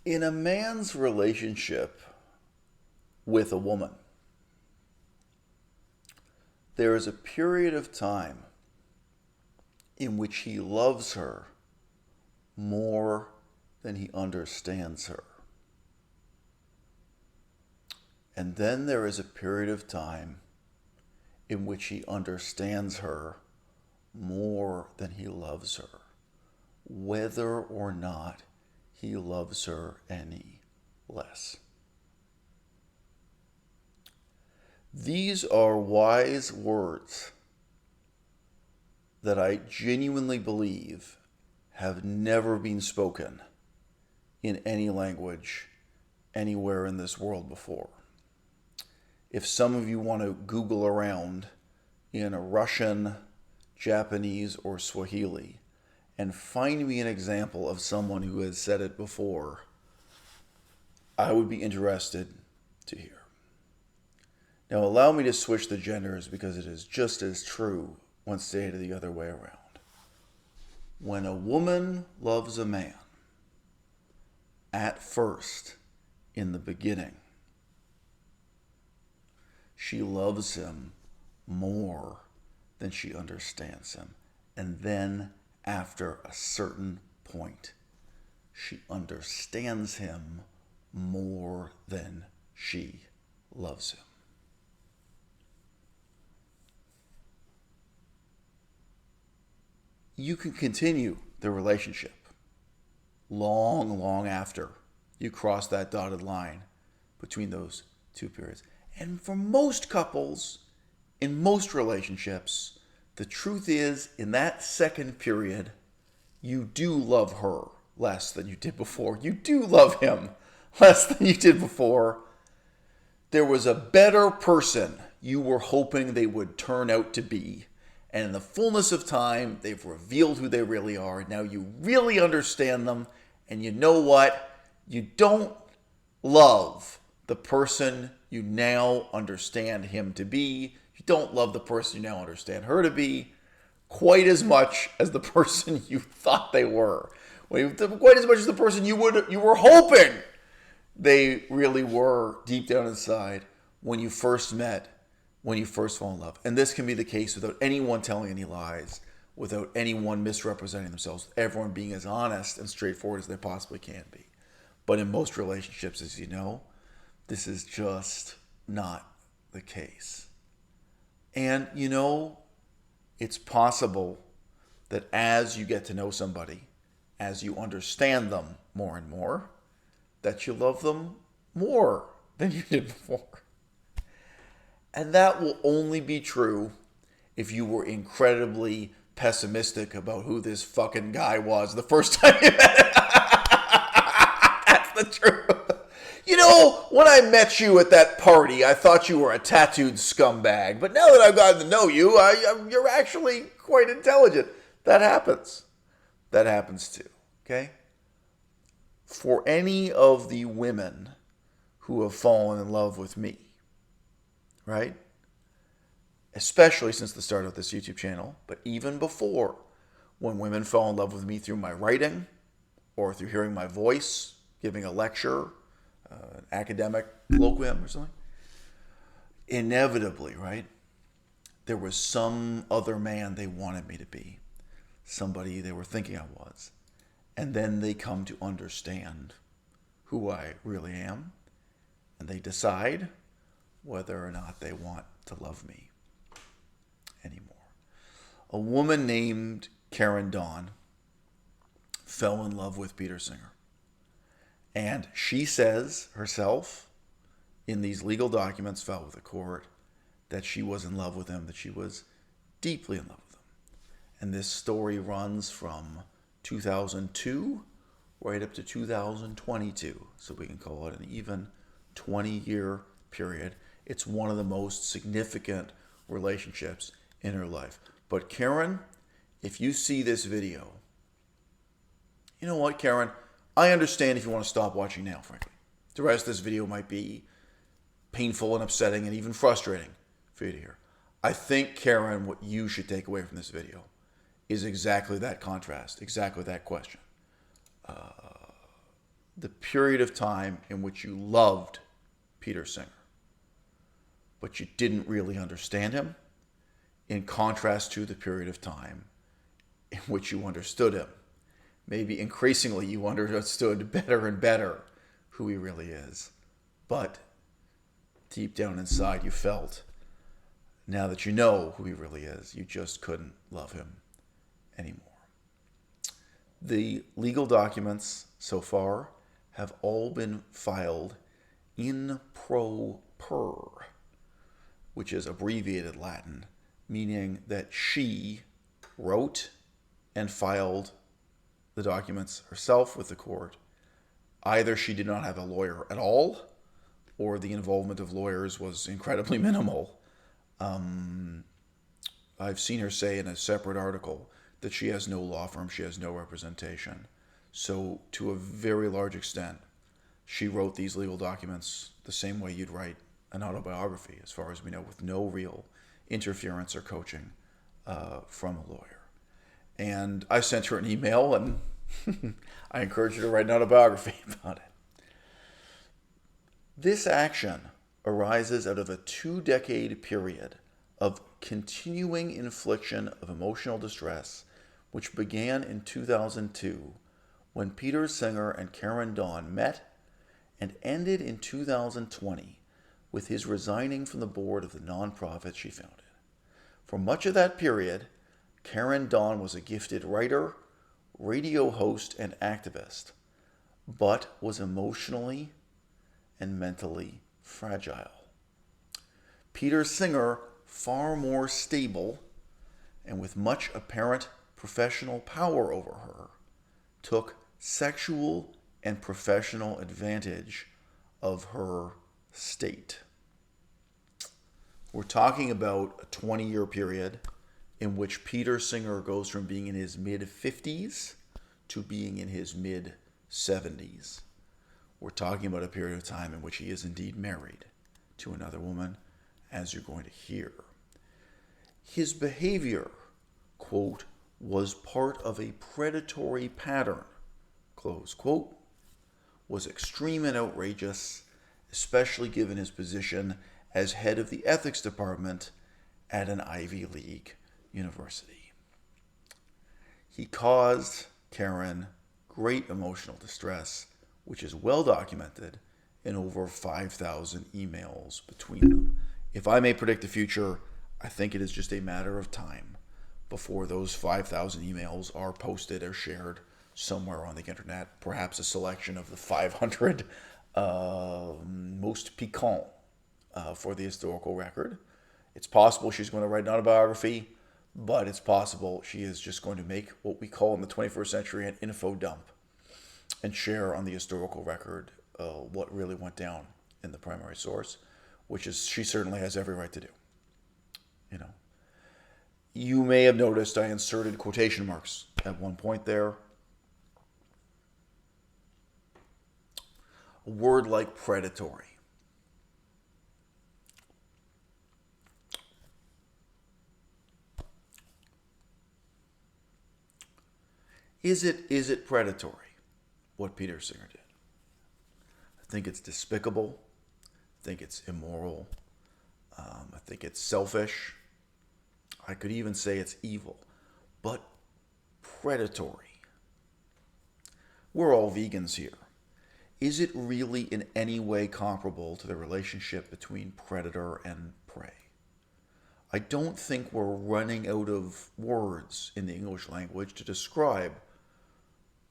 In a man's relationship with a woman, there is a period of time in which he loves her more than he understands her. And then there is a period of time in which he understands her more than he loves her, whether or not he loves her any less. These are wise words that I genuinely believe have never been spoken in any language anywhere in this world before. If some of you want to Google around in a Russian, Japanese, or Swahili and find me an example of someone who has said it before, I would be interested to hear. Now allow me to switch the genders because it is just as true when stated the other way around. When a woman loves a man, at first, in the beginning, she loves him more than she understands him. And then, after a certain point, she understands him more than she loves him. You can continue the relationship long after you cross that dotted line between those two periods. And for most couples, in most relationships, the truth is, in that second period, you do love her less than you did before. You do love him less than you did before. There was a better person you were hoping they would turn out to be. And in the fullness of time, they've revealed who they really are. Now you really understand them. And you know what? You don't love the person you now understand him to be. You don't love the person you now understand her to be quite as much as the person you thought they were. Quite as much as the person you were hoping they really were deep down inside when you first met, when you first fall in love. And this can be the case without anyone telling any lies, without anyone misrepresenting themselves, everyone being as honest and straightforward as they possibly can be. But in most relationships, as you know, this is just not the case. And you know, it's possible that as you get to know somebody, as you understand them more and more, that you love them more than you did before. And that will only be true if you were incredibly pessimistic about who this fucking guy was the first time you met him. That's the truth. You know, when I met you at that party, I thought you were a tattooed scumbag. But now that I've gotten to know you, you're actually quite intelligent. That happens. That happens too, okay? For any of the women who have fallen in love with me, right? Especially since the start of this YouTube channel, but even before, when women fell in love with me through my writing or through hearing my voice, giving a lecture, an academic colloquium or something, inevitably, right, there was some other man they wanted me to be, somebody they were thinking I was. And then they come to understand who I really am, and they decide whether or not they want to love me anymore. A woman named Karen Dawn fell in love with Peter Singer. And she says herself, in these legal documents filed with the court, that she was in love with him, that she was deeply in love with him. And this story runs from 2002 right up to 2022. So we can call it an even 20-year period. It's one of the most significant relationships in her life. But Karen, if you see this video, you know what, Karen? I understand if you want to stop watching now, frankly. The rest of this video might be painful and upsetting and even frustrating for you to hear. I think, Karen, what you should take away from this video is exactly that contrast, exactly that question. the period of time in which you loved Peter Singer, but you didn't really understand him, in contrast to the period of time in which you understood him. Maybe increasingly you understood better and better who he really is. But deep down inside you felt, now that you know who he really is, you just couldn't love him anymore. The legal documents so far have all been filed in pro per, which is abbreviated Latin, meaning that she wrote and filed the documents herself with the court. Either she did not have a lawyer at all, or the involvement of lawyers was incredibly minimal. I've seen her say in a separate article that she has no law firm, she has no representation. So to a very large extent, she wrote these legal documents the same way you'd write an autobiography, as far as we know, with no real interference or coaching from a lawyer. And I sent her an email, and I encouraged her to write an autobiography about it. This action arises out of a 2-decade period of continuing infliction of emotional distress, which began in 2002 when Peter Singer and Karen Dawn met, and ended in 2020 with his resigning from the board of the nonprofit she founded. For much of that period, Karen Dawn was a gifted writer, radio host, and activist, but was emotionally and mentally fragile. Peter Singer, far more stable and with much apparent professional power over her, took sexual and professional advantage of her state. We're talking about a 20-year period in which Peter Singer goes from being in his mid-50s to being in his mid-70s. We're talking about a period of time in which he is indeed married to another woman, as you're going to hear. His behavior, quote, was part of a predatory pattern, close quote, was extreme and outrageous, especially given his position as head of the ethics department at an Ivy League university. He caused Karen great emotional distress, which is well documented in over 5,000 emails between them. If I may predict the future, I think it is just a matter of time before those 5,000 emails are posted or shared somewhere on the internet, perhaps a selection of the 500 most piquant for the historical record. It's possible she's going to write an autobiography, but it's possible she is just going to make what we call in the 21st century an info dump and share on the historical record what really went down in the primary source, which is she certainly has every right to do. You know, you may have noticed I inserted quotation marks at one point there. A word like predatory. Is it predatory, what Peter Singer did? I think it's despicable. I think it's immoral. I think it's selfish. I could even say it's evil. But predatory. We're all vegans here. Is it really in any way comparable to the relationship between predator and prey? I don't think we're running out of words in the English language to describe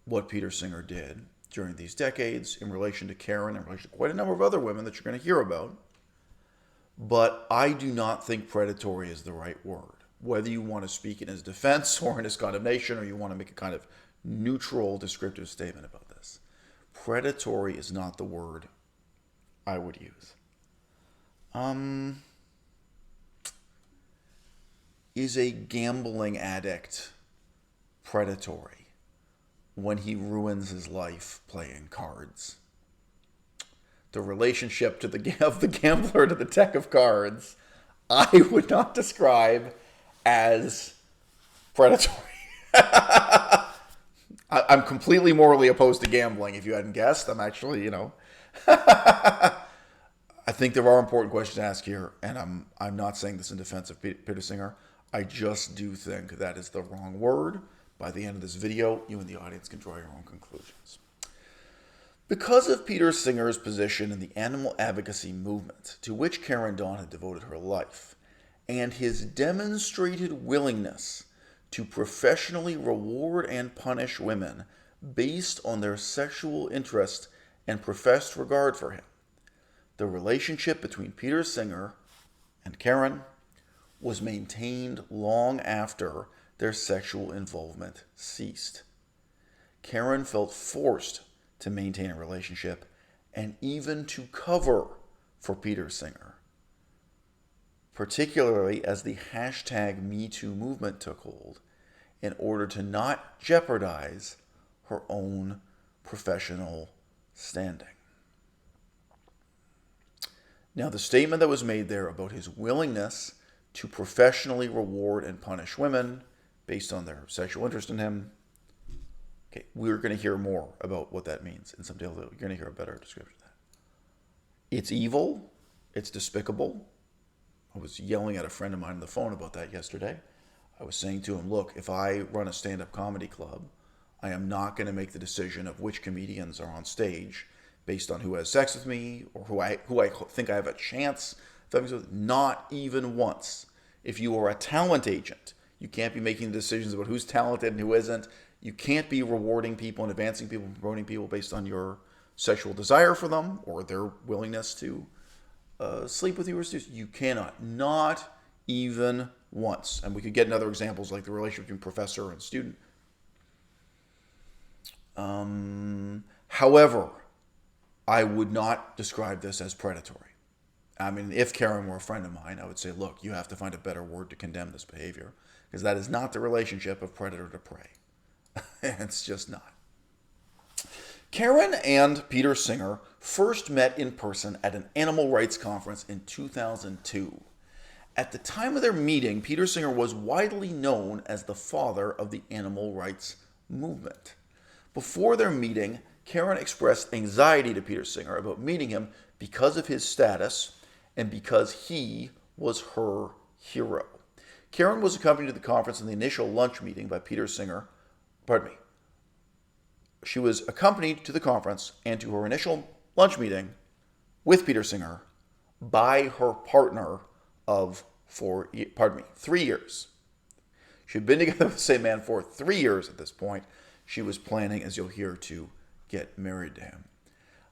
what Peter Singer did during these decades in relation to Karen, in relation to quite a number of other women that you're going to hear about. But I do not think predatory is the right word. Whether you want to speak in his defense or in his condemnation, or you want to make a kind of neutral descriptive statement about this, predatory is not the word I would use. Is a gambling addict predatory when he ruins his life playing cards? The relationship of the gambler to the deck of cards, I would not describe as predatory. I'm completely morally opposed to gambling, if you hadn't guessed. I'm actually, I think there are important questions to ask here, and I'm not saying this in defense of Peter Singer. I just do think that is the wrong word. By the end of this video, you and the audience can draw your own conclusions. Because of Peter Singer's position in the animal advocacy movement, to which Karen Dawn had devoted her life, and his demonstrated willingness to professionally reward and punish women based on their sexual interest and professed regard for him, the relationship between Peter Singer and Karen was maintained long after their sexual involvement ceased. Karen felt forced to maintain a relationship and even to cover for Peter Singer, particularly as the #MeToo movement took hold, in order to not jeopardize her own professional standing. Now, the statement that was made there about his willingness to professionally reward and punish women based on their sexual interest in him, okay, we're going to hear more about what that means in some detail. You're going to hear a better description of that. It's evil. It's despicable. I was yelling at a friend of mine on the phone about that yesterday. I was saying to him, look, if I run a stand-up comedy club, I am not going to make the decision of which comedians are on stage based on who has sex with me or who I think I have a chance of having sex with. Not even once. If you are a talent agent, you can't be making decisions about who's talented and who isn't. You can't be rewarding people and advancing people and promoting people based on your sexual desire for them or their willingness to sleep with you or seduce. You cannot. Not even once. And we could get in other examples like the relationship between professor and student. However, I would not describe this as predatory. I mean, if Karen were a friend of mine, I would say, look, you have to find a better word to condemn this behavior, because that is not the relationship of predator to prey. It's just not. Karen and Peter Singer first met in person at an animal rights conference in 2002. At the time of their meeting, Peter Singer was widely known as the father of the animal rights movement. Before their meeting, Karen expressed anxiety to Peter Singer about meeting him because of his status and because he was her hero. Karen was accompanied to the conference in the initial lunch meeting by Peter Singer. She was accompanied to the conference and to her initial lunch meeting with Peter Singer by her partner of 3 years. She had been together with the same man for 3 years at this point. She was planning, as you'll hear, to get married to him.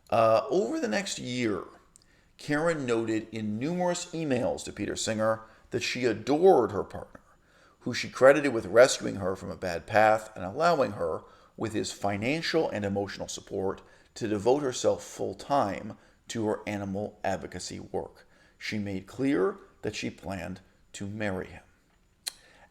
Over the next year, Karen noted in numerous emails to Peter Singer that she adored her partner, who she credited with rescuing her from a bad path and allowing her, with his financial and emotional support, to devote herself full-time to her animal advocacy work. She made clear that she planned to marry him.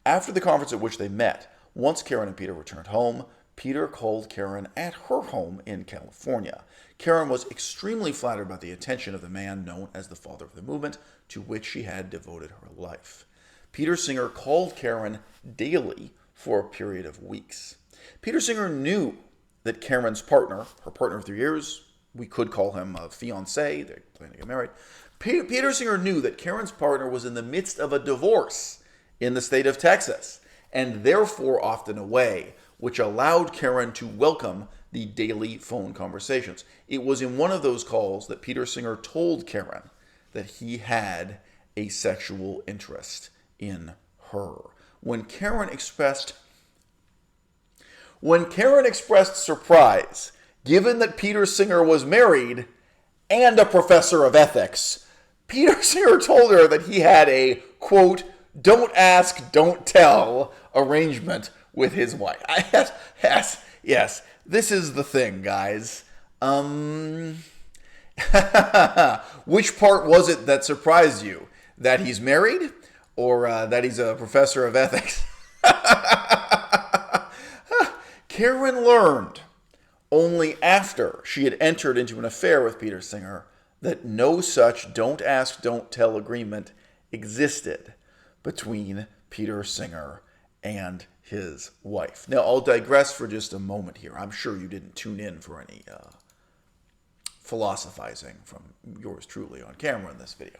After the conference at which they met, once Karen and Peter returned home, Peter called Karen at her home in California. Karen was extremely flattered by the attention of the man known as the father of the movement, to which she had devoted her life. Peter Singer called Karen daily for a period of weeks. Peter Singer knew that Karen's partner, her partner of 3 years, we could call him a fiancé, they're planning to get married. Peter Singer knew that Karen's partner was in the midst of a divorce in the state of Texas, and therefore often away, which allowed Karen to welcome the daily phone conversations. It was in one of those calls that Peter Singer told Karen that he had a sexual interest in her. When Karen expressed surprise, given that Peter Singer was married and a professor of ethics, Peter Singer told her that he had a, quote, "don't ask, don't tell" arrangement with his wife. Yes, this is the thing, guys. Which part was it that surprised you? That he's married or that he's a professor of ethics? Karen learned only after she had entered into an affair with Peter Singer that no such don't ask, don't tell agreement existed between Peter Singer and his wife. Now, I'll digress for just a moment here. I'm sure you didn't tune in for any philosophizing from yours truly on camera in this video.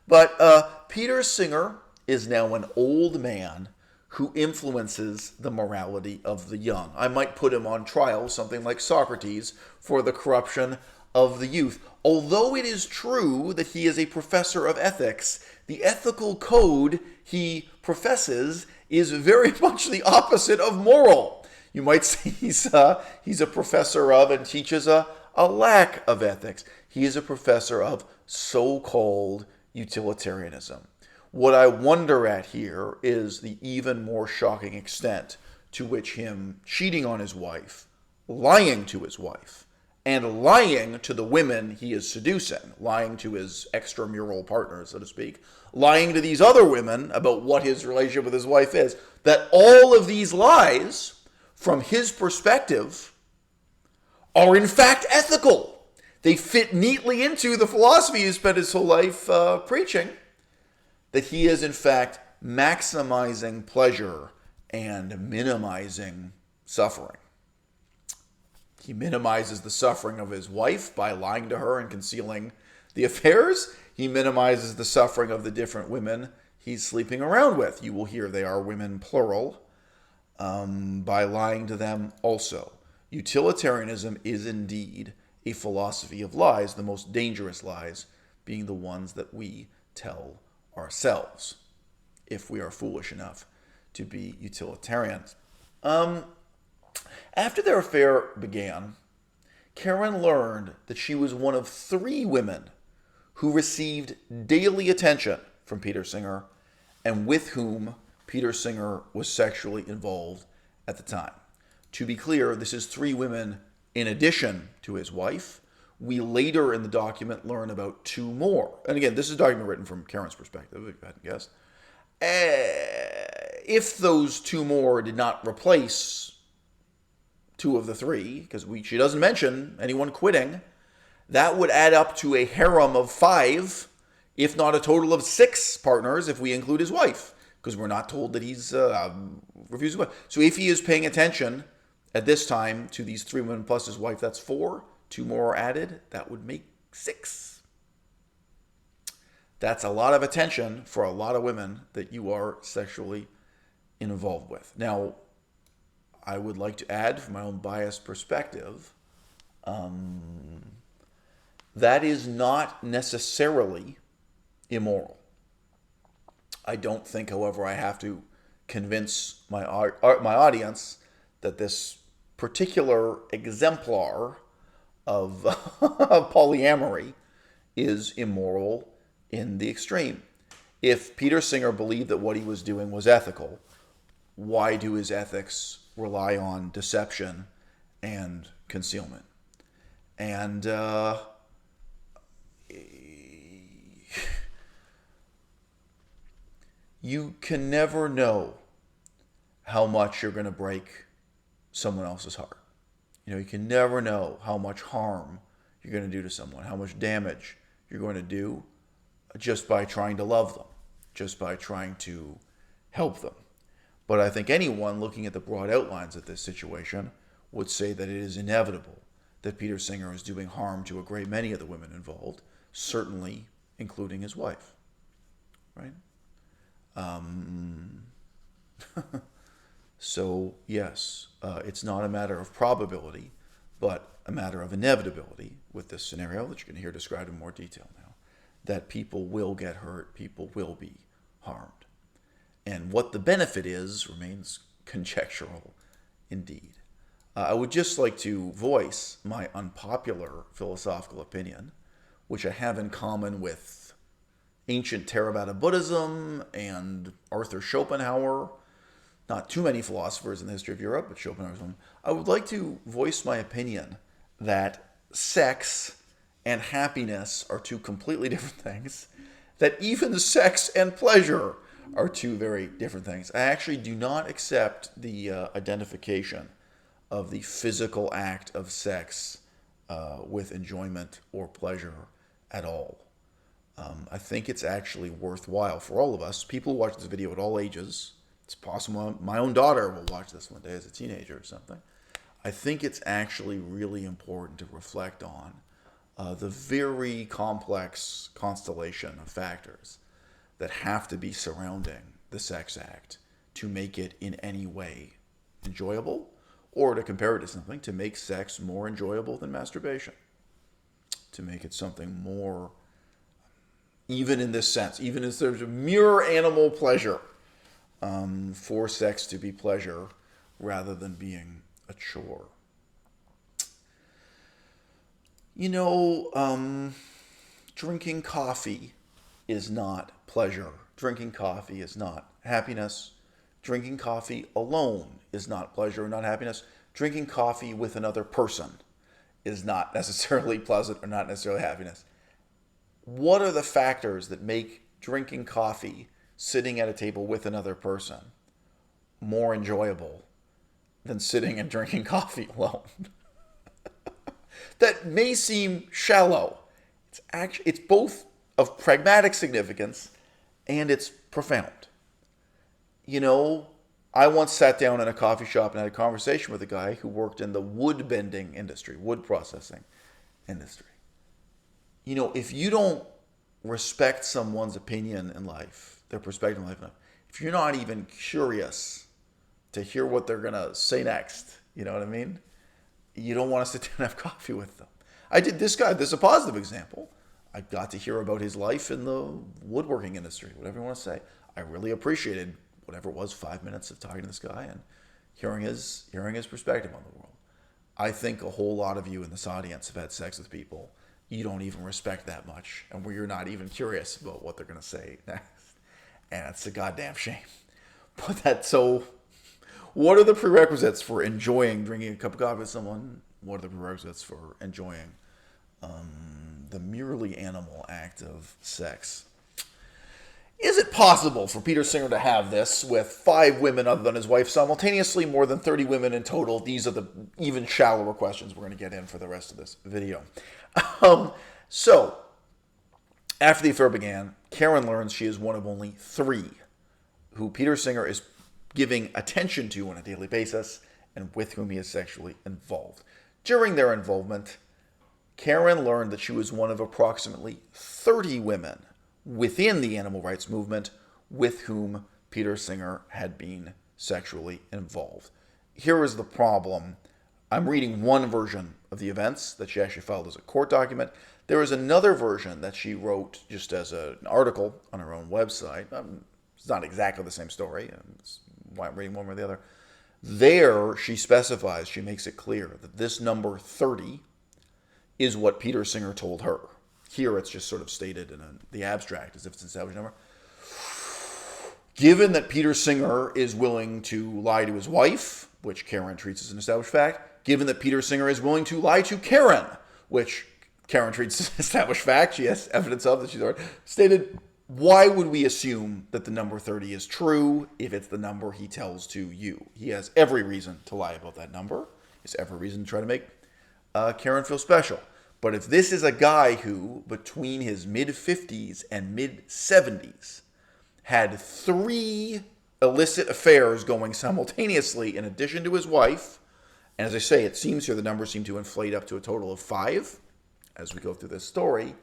But Peter Singer is now an old man who influences the morality of the young. I might put him on trial, something like Socrates, for the corruption of the youth. Although it is true that he is a professor of ethics, the ethical code he professes is very much the opposite of moral. You might say he's a professor of and teaches a lack of ethics. He is a professor of so-called utilitarianism. What I wonder at here is the even more shocking extent to which him cheating on his wife, lying to his wife, and lying to the women he is seducing, lying to his extramural partners, so to speak, lying to these other women about what his relationship with his wife is, that all of these lies, from his perspective, are in fact ethical. They fit neatly into the philosophy he spent his whole life preaching, that he is in fact maximizing pleasure and minimizing suffering. He minimizes the suffering of his wife by lying to her and concealing the affairs. He minimizes the suffering of the different women he's sleeping around with. You will hear they are women plural, by lying to them also. Utilitarianism is indeed a philosophy of lies, the most dangerous lies being the ones that we tell ourselves, if we are foolish enough to be utilitarians. After their affair began, Karen learned that she was one of 3 women who received daily attention from Peter Singer and with whom Peter Singer was sexually involved at the time. To be clear, this is 3 women in addition to his wife. We later in the document learn about 2 more. And again, this is a document written from Karen's perspective, if you hadn't guessed. If those 2 more did not replace 2 of the 3, because she doesn't mention anyone quitting, that would add up to a harem of 5, if not a total of 6 partners if we include his wife, because we're not told that he's refused. So if he is paying attention at this time to these 3 women plus his wife, that's 4. 2 more are added, that would make 6. That's a lot of attention for a lot of women that you are sexually involved with. Now, I would like to add, from my own biased perspective, that is not necessarily immoral. I don't think, however, I have to convince my audience that this particular exemplar of polyamory is immoral in the extreme. If Peter Singer believed that what he was doing was ethical, why do his ethics rely on deception and concealment? And you can never know how much you're going to break someone else's heart. You can never know how much harm you're going to do to someone, how much damage you're going to do just by trying to love them, just by trying to help them. But I think anyone looking at the broad outlines of this situation would say that it is inevitable that Peter Singer is doing harm to a great many of the women involved, certainly including his wife. Right? So, yes, it's not a matter of probability, but a matter of inevitability with this scenario that you're going to hear described in more detail now, that people will get hurt, people will be harmed. And what the benefit is remains conjectural indeed. I would just like to voice my unpopular philosophical opinion, which I have in common with ancient Theravada Buddhism and Arthur Schopenhauer. Not too many philosophers in the history of Europe, but Schopenhauer's one. I would like to voice my opinion that sex and happiness are 2 completely different things, that even sex and pleasure are 2 very different things. I actually do not accept the identification of the physical act of sex with enjoyment or pleasure at all. I think it's actually worthwhile for all of us, people who watch this video at all ages, It's possible my own daughter will watch this one day as a teenager or something. I think it's actually really important to reflect on the very complex constellation of factors that have to be surrounding the sex act to make it in any way enjoyable, or to compare it to something, to make sex more enjoyable than masturbation, to make it something more, even in this sense, even as there's a mere animal pleasure, for sex to be pleasure rather than being a chore. You know, drinking coffee is not pleasure. Drinking coffee is not happiness. Drinking coffee alone is not pleasure or not happiness. Drinking coffee with another person is not necessarily pleasant or not necessarily happiness. What are the factors that make drinking coffee, sitting at a table with another person, more enjoyable than sitting and drinking coffee alone? That may seem shallow. It's both of pragmatic significance and it's profound. You know, I once sat down in a coffee shop and had a conversation with a guy who worked in the wood bending industry, wood processing industry. You know, if you don't respect someone's opinion in life, their perspective in life, if you're not even curious to hear what they're going to say next, you know what I mean? You don't want to sit down and have coffee with them. I did this guy. This is a positive example. I got to hear about his life in the woodworking industry, whatever you want to say. I really appreciated whatever it was, 5 minutes of talking to this guy and hearing his perspective on the world. I think a whole lot of you in this audience have had sex with people you don't even respect that much, and where you're not even curious about what they're going to say next. And it's a goddamn shame. But that's so... What are the prerequisites for enjoying drinking a cup of coffee with someone? What are the prerequisites for enjoying the merely animal act of sex? Is it possible for Peter Singer to have this with 5 women other than his wife simultaneously, more than 30 women in total? These are the even shallower questions we're going to get in for the rest of this video. So, after the affair began, Karen learns she is one of only 3 who Peter Singer is giving attention to on a daily basis and with whom he is sexually involved. During their involvement, Karen learned that she was one of approximately 30 women within the animal rights movement with whom Peter Singer had been sexually involved. Here is the problem. I'm reading one version of the events that she actually filed as a court document. There is another version that she wrote just as an article on her own website. It's not exactly the same story. That's why I'm reading one or the other. There, she specifies, she makes it clear that this number 30 is what Peter Singer told her. Here, it's just sort of stated in the abstract as if it's an established number. Given that Peter Singer is willing to lie to his wife, which Karen treats as an established fact, given that Peter Singer is willing to lie to Karen, which Karen treats as an established fact, she has evidence of that she's already stated, why would we assume that the number 30 is true if it's the number he tells to you? He has every reason to lie about that number. He has every reason to try to make Karen feel special. But if this is a guy who, between his mid-50s and mid-70s, had 3 illicit affairs going simultaneously in addition to his wife, and as I say, it seems here the numbers seem to inflate up to a total of 5 as we go through this story.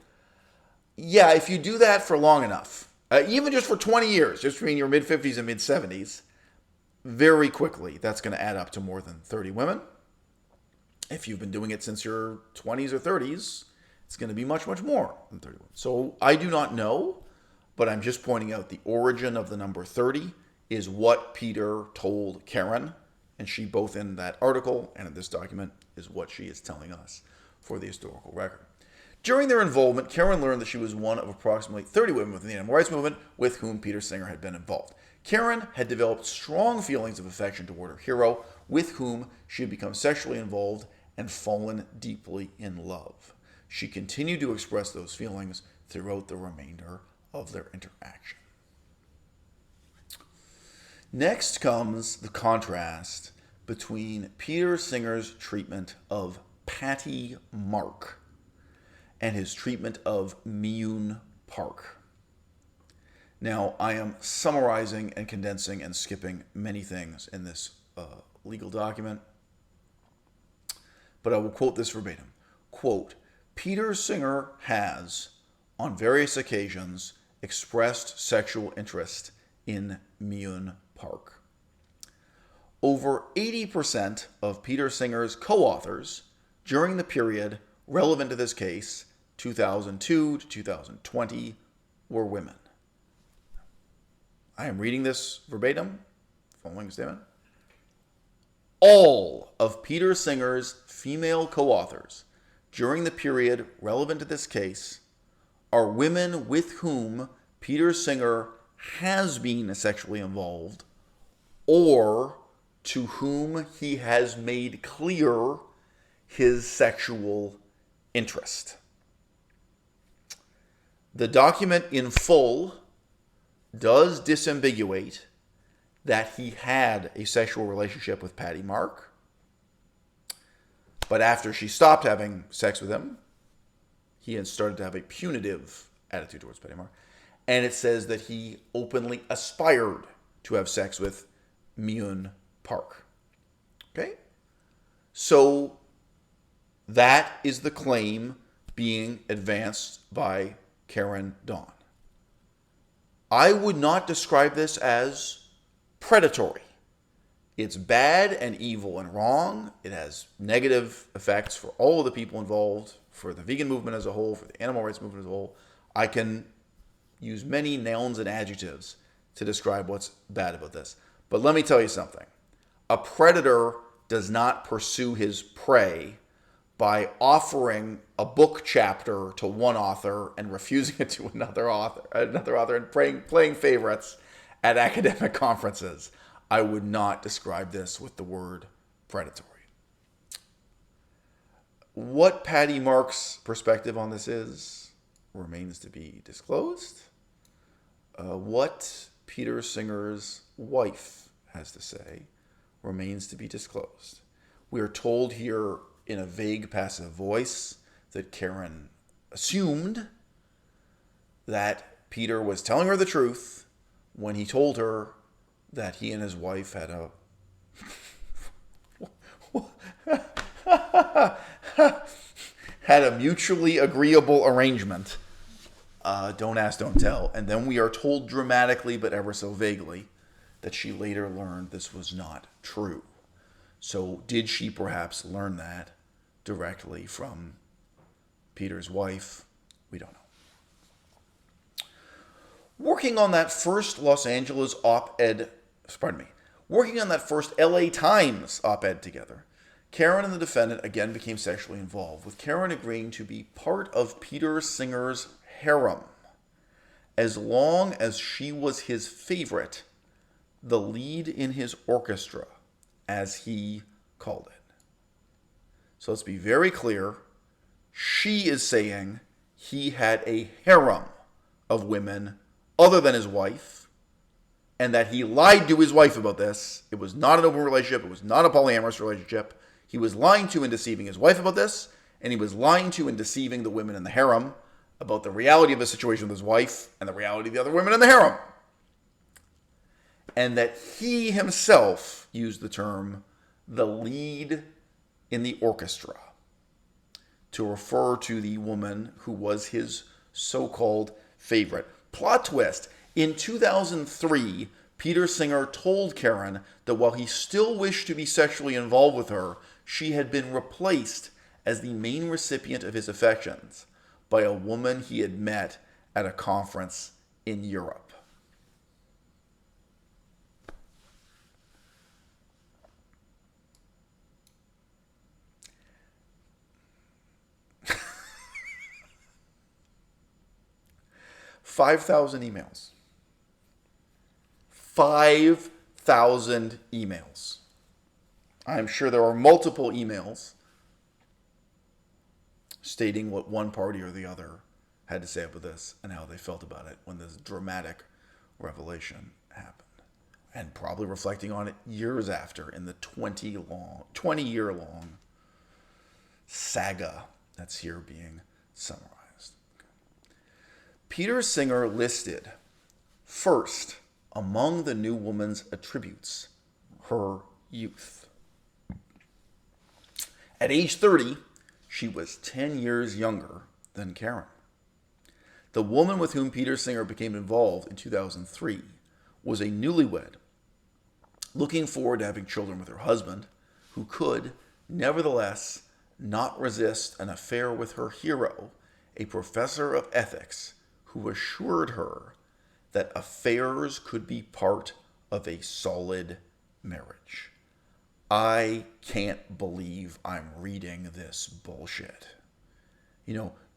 Yeah, if you do that for long enough, even just for 20 years, just between your mid-50s and mid-70s, very quickly that's going to add up to more than 30 women. If you've been doing it since your 20s or 30s, it's going to be much, much more than 30 women. So I do not know, but I'm just pointing out the origin of the number 30 is what Peter told Karen, and she, both in that article and in this document, is what she is telling us for the historical record. During their involvement, Karen learned that she was one of approximately 30 women within the animal rights movement with whom Peter Singer had been involved. Karen had developed strong feelings of affection toward her hero, with whom she had become sexually involved and fallen deeply in love. She continued to express those feelings throughout the remainder of their interaction. Next comes the contrast between Peter Singer's treatment of Patty Mark and his treatment of Miyun Park. Now, I am summarizing and condensing and skipping many things in this legal document, but I will quote this verbatim. Quote, Peter Singer has, on various occasions, expressed sexual interest in Myun Park. Over 80% of Peter Singer's co-authors during the period relevant to this case, 2002 to 2020, were women. I am reading this verbatim, following statement. All of Peter Singer's female co-authors during the period relevant to this case are women with whom Peter Singer has been sexually involved or to whom he has made clear his sexual interest. The document in full does disambiguate that he had a sexual relationship with Patty Mark, but after she stopped having sex with him, he had started to have a punitive attitude towards Patty Mark, and it says that he openly aspired to have sex with Myun Park. Okay? So that is the claim being advanced by Karen Dawn. I would not describe this as predatory. It's bad and evil and wrong. It has negative effects for all of the people involved, for the vegan movement as a whole, for the animal rights movement as a whole. I can use many nouns and adjectives to describe what's bad about this. But let me tell you something. A predator does not pursue his prey by offering a book chapter to one author and refusing it to another author and playing favorites at academic conferences. I would not describe this with the word predatory. What Patty Mark's perspective on this is remains to be disclosed. What Peter Singer's wife has to say remains to be disclosed. We are told here in a vague passive voice that Karen assumed that Peter was telling her the truth when he told her that he and his wife had a mutually agreeable arrangement. Don't ask, don't tell. And then we are told dramatically, but ever so vaguely, that she later learned this was not true. So did she perhaps learn that directly from Peter's wife? We don't know. Working on that first LA Times op-ed together, Karen and the defendant again became sexually involved, with Karen agreeing to be part of Peter Singer's harem as long as she was his favorite, the lead in his orchestra, as he called it. So let's be very clear. She is saying he had a harem of women other than his wife, and that he lied to his wife about this. It was not an open relationship. It was not a polyamorous relationship. He was lying to and deceiving his wife about this, and he was lying to and deceiving the women in the harem about the reality of the situation with his wife and the reality of the other women in the harem. And that he himself used the term the lead in the orchestra to refer to the woman who was his so-called favorite. Plot twist. In 2003, Peter Singer told Karen that while he still wished to be sexually involved with her, she had been replaced as the main recipient of his affections by a woman he had met at a conference in Europe. $5,000 emails. 5,000 emails. I'm sure there are multiple emails stating what one party or the other had to say about this and how they felt about it when this dramatic revelation happened. And probably reflecting on it years after in the 20-year-long saga that's here being summarized. Peter Singer listed First, among the new woman's attributes, her youth. At age 30, she was 10 years younger than Karen. The woman with whom Peter Singer became involved in 2003 was a newlywed, looking forward to having children with her husband, who could, nevertheless, not resist an affair with her hero, a professor of ethics who assured her that affairs could be part of a solid marriage. I can't believe I'm reading this bullshit.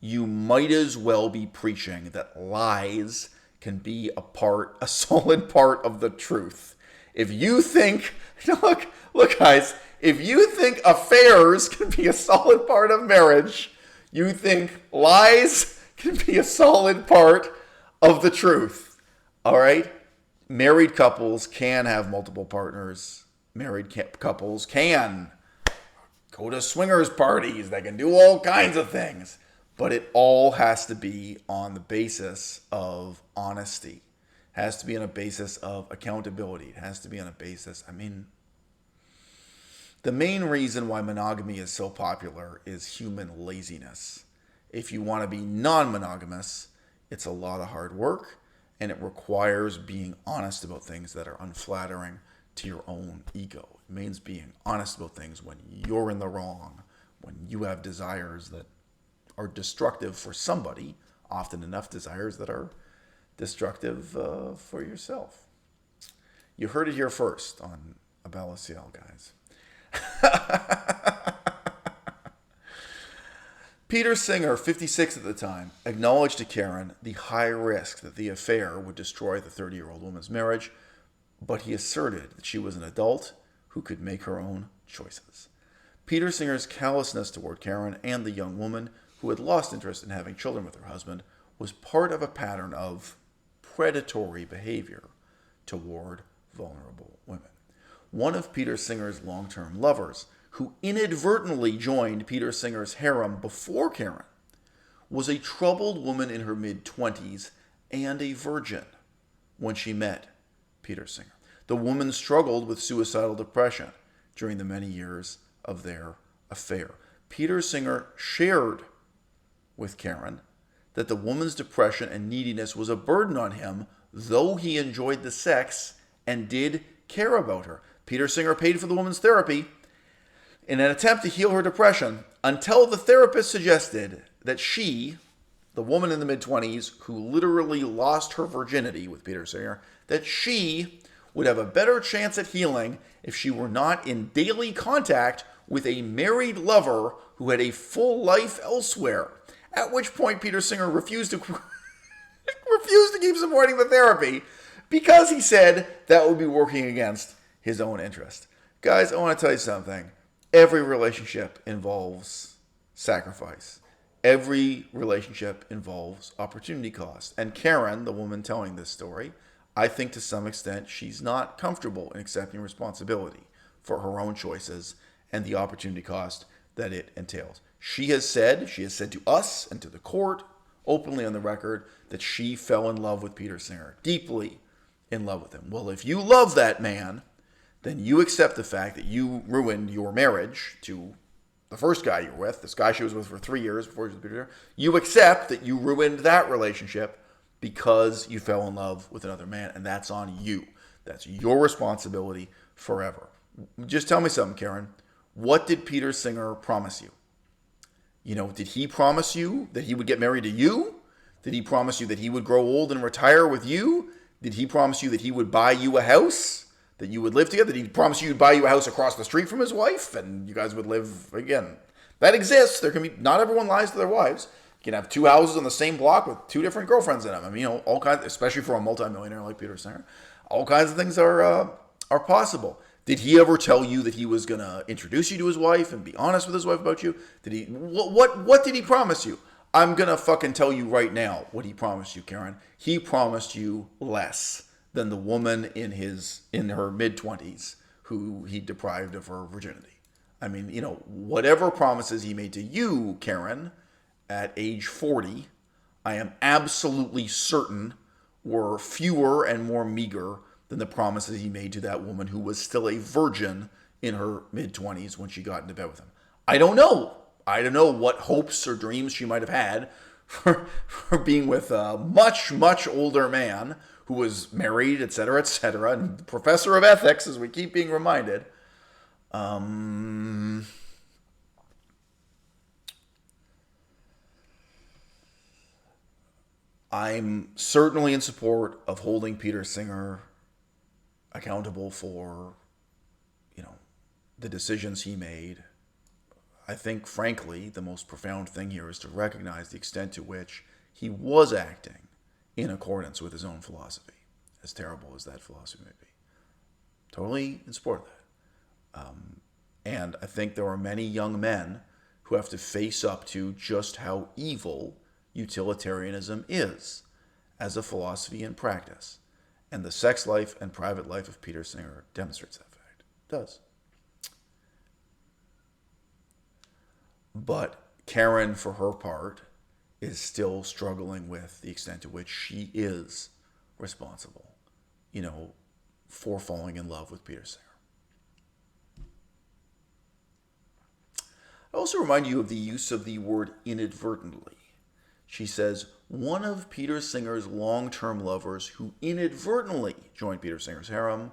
You might as well be preaching that lies can be a solid part of the truth. If you think, look guys, if you think affairs can be a solid part of marriage, you think lies can be a solid part of the truth. All right? Married couples can have multiple partners. Married couples can go to swingers parties. They can do all kinds of things. But it all has to be on the basis of honesty. It has to be on a basis of accountability. It has to be on a basis, the main reason why monogamy is so popular is human laziness. If you want to be non-monogamous, it's a lot of hard work, and it requires being honest about things that are unflattering to your own ego. It means being honest about things when you're in the wrong, when you have desires that are destructive for somebody, often enough desires that are destructive for yourself. You heard it here first on à-bas-le-ciel, guys. Peter Singer, 56 at the time, acknowledged to Karen the high risk that the affair would destroy the 30-year-old woman's marriage, but he asserted that she was an adult who could make her own choices. Peter Singer's callousness toward Karen and the young woman who had lost interest in having children with her husband was part of a pattern of predatory behavior toward vulnerable women. One of Peter Singer's long-term lovers, who inadvertently joined Peter Singer's harem before Karen, was a troubled woman in her mid-20s and a virgin when she met Peter Singer. The woman struggled with suicidal depression during the many years of their affair. Peter Singer shared with Karen that the woman's depression and neediness was a burden on him, though he enjoyed the sex and did care about her. Peter Singer paid for the woman's therapy in an attempt to heal her depression, until the therapist suggested that she, the woman in the mid-20s who literally lost her virginity with Peter Singer, that she would have a better chance at healing if she were not in daily contact with a married lover who had a full life elsewhere. At which point Peter Singer refused to keep supporting the therapy because he said that would be working against his own interest. Guys, I want to tell you something. Every relationship involves sacrifice. Every relationship involves opportunity cost. And Karen, the woman telling this story, I think to some extent she's not comfortable in accepting responsibility for her own choices and the opportunity cost that it entails. She has said to us and to the court, openly on the record, that she fell in love with Peter Singer, deeply in love with him. Well, if you love that man, then you accept the fact that you ruined your marriage to the first guy you were with, this guy she was with for 3 years before she was with Peter Singer. You accept that you ruined that relationship because you fell in love with another man, and that's on you. That's your responsibility forever. Just tell me something, Karen. What did Peter Singer promise you? Did he promise you that he would get married to you? Did he promise you that he would grow old and retire with you? Did he promise you that he would buy you a house, that you would live together? Did he promise you he'd buy you a house across the street from his wife and you guys would live again? That exists. Not everyone lies to their wives. You can have 2 houses on the same block with 2 different girlfriends in them. All kinds, especially for a multimillionaire like Peter Singer, all kinds of things are possible. Did he ever tell you that he was going to introduce you to his wife and be honest with his wife about you? What did he promise you? I'm going to fucking tell you right now what he promised you, Karen. He promised you less than the woman in her mid-20s who he deprived of her virginity. Whatever promises he made to you, Karen, at age 40, I am absolutely certain were fewer and more meager than the promises he made to that woman who was still a virgin in her mid-20s when she got into bed with him. I don't know. I don't know what hopes or dreams she might have had for being with a much, much older man who was married, etc., and professor of ethics, as we keep being reminded. I'm certainly in support of holding Peter Singer accountable for, the decisions he made. I think, frankly, the most profound thing here is to recognize the extent to which he was acting in accordance with his own philosophy, as terrible as that philosophy may be. Totally in support of that. And I think there are many young men who have to face up to just how evil utilitarianism is as a philosophy and practice. And the sex life and private life of Peter Singer demonstrates that fact. It does. But Karen, for her part, is still struggling with the extent to which she is responsible, for falling in love with Peter Singer. I also remind you of the use of the word inadvertently. She says, one of Peter Singer's long-term lovers who inadvertently joined Peter Singer's harem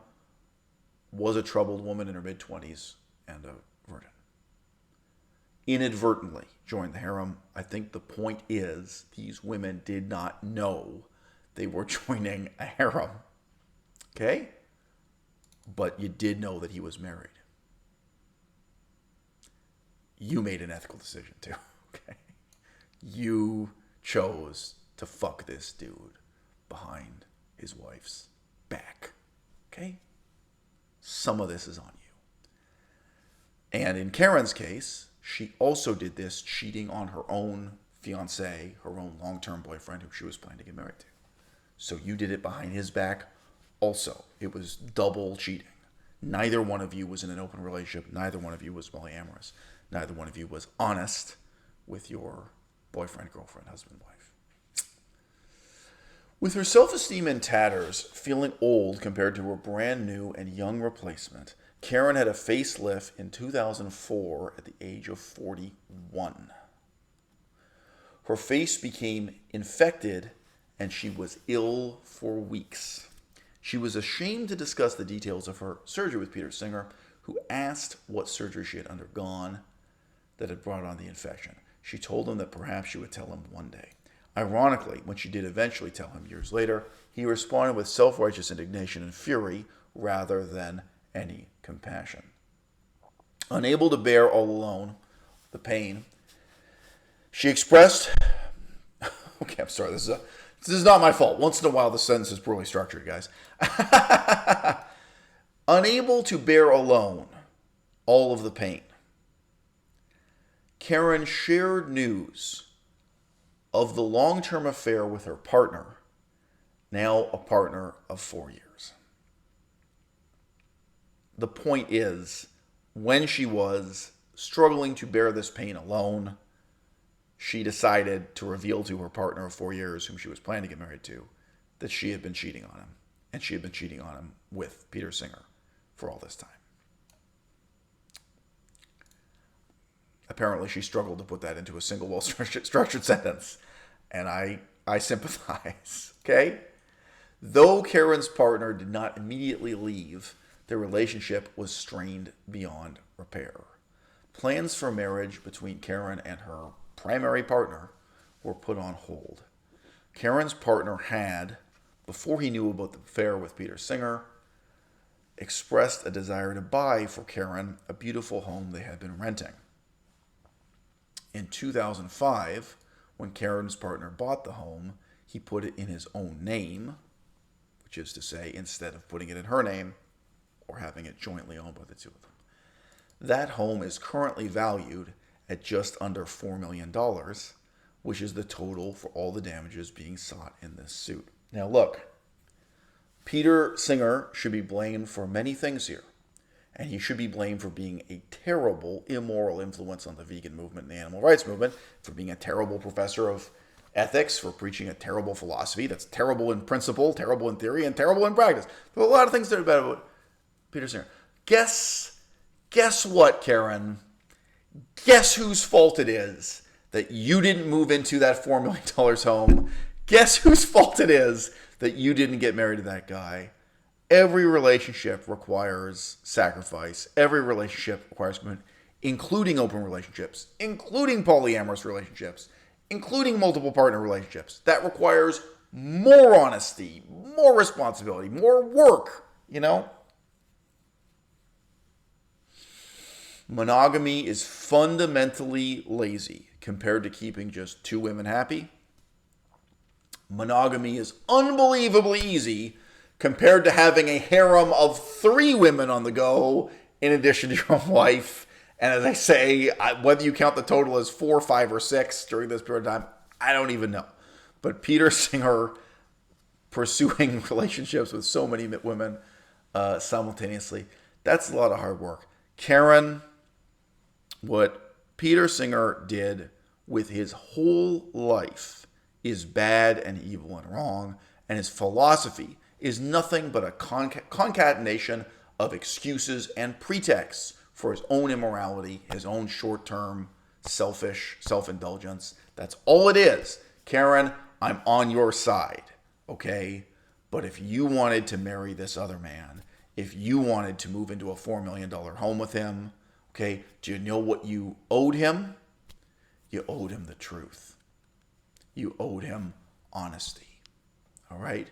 was a troubled woman in her mid-20s and a virgin. Inadvertently joined the harem. I think the point is these women did not know they were joining a harem. Okay? But you did know that he was married. You made an ethical decision too. Okay? You chose to fuck this dude behind his wife's back. Okay? Some of this is on you. And in Karen's case, she also did this cheating on her own fiancé, her own long-term boyfriend who she was planning to get married to. So you did it behind his back also. It was double cheating. Neither one of you was in an open relationship. Neither one of you was polyamorous. Neither one of you was honest with your boyfriend, girlfriend, husband, wife. With her self-esteem in tatters, feeling old compared to her brand new and young replacement, Karen had a facelift in 2004 at the age of 41. Her face became infected and she was ill for weeks. She was ashamed to discuss the details of her surgery with Peter Singer, who asked what surgery she had undergone that had brought on the infection. She told him that perhaps she would tell him one day. Ironically, when she did eventually tell him years later, he responded with self-righteous indignation and fury rather than any compassion. Unable to bear all alone the pain, she expressed... Okay, I'm sorry, this is not my fault. Once in a while, the sentence is poorly structured, guys. Unable to bear alone all of the pain, Karen shared news of the long-term affair with her partner, now a partner of 4 years. The point is, when she was struggling to bear this pain alone, she decided to reveal to her partner of 4 years, whom she was planning to get married to, that she had been cheating on him. And she had been cheating on him with Peter Singer for all this time. Apparently, she struggled to put that into a single well-structured sentence. And I sympathize, okay? Though Karen's partner did not immediately leave, their relationship was strained beyond repair. Plans for marriage between Karen and her primary partner were put on hold. Karen's partner had, before he knew about the affair with Peter Singer, expressed a desire to buy for Karen a beautiful home they had been renting. In 2005, when Karen's partner bought the home, he put it in his own name, which is to say, instead of putting it in her name or having it jointly owned by the two of them. That home is currently valued at just under $4 million, which is the total for all the damages being sought in this suit. Now look, Peter Singer should be blamed for many things here. And he should be blamed for being a terrible, immoral influence on the vegan movement and the animal rights movement, for being a terrible professor of ethics, for preaching a terrible philosophy that's terrible in principle, terrible in theory, and terrible in practice. There are a lot of things that are bad about Peter Singer. Guess what, Karen? Guess whose fault it is that you didn't move into that $4 million home? Guess whose fault it is that you didn't get married to that guy? Every relationship requires sacrifice. Every relationship requires commitment, including open relationships, including polyamorous relationships, including multiple partner relationships. That requires more honesty, more responsibility, more work, you know? Monogamy is fundamentally lazy compared to keeping just 2 women happy. Monogamy is unbelievably easy compared to having a harem of 3 women on the go in addition to your own wife. And as I say, whether you count the total as 4, 5, or 6 during this period of time, I don't even know. But Peter Singer pursuing relationships with so many women simultaneously, that's a lot of hard work. Karen, what Peter Singer did with his whole life is bad and evil and wrong, and his philosophy is nothing but a concatenation of excuses and pretexts for his own immorality, his own short-term, selfish self-indulgence. That's all it is. Karen, I'm on your side, okay? But if you wanted to marry this other man, if you wanted to move into a $4 million home with him, okay, do you know what you owed him? You owed him the truth. You owed him honesty, all right?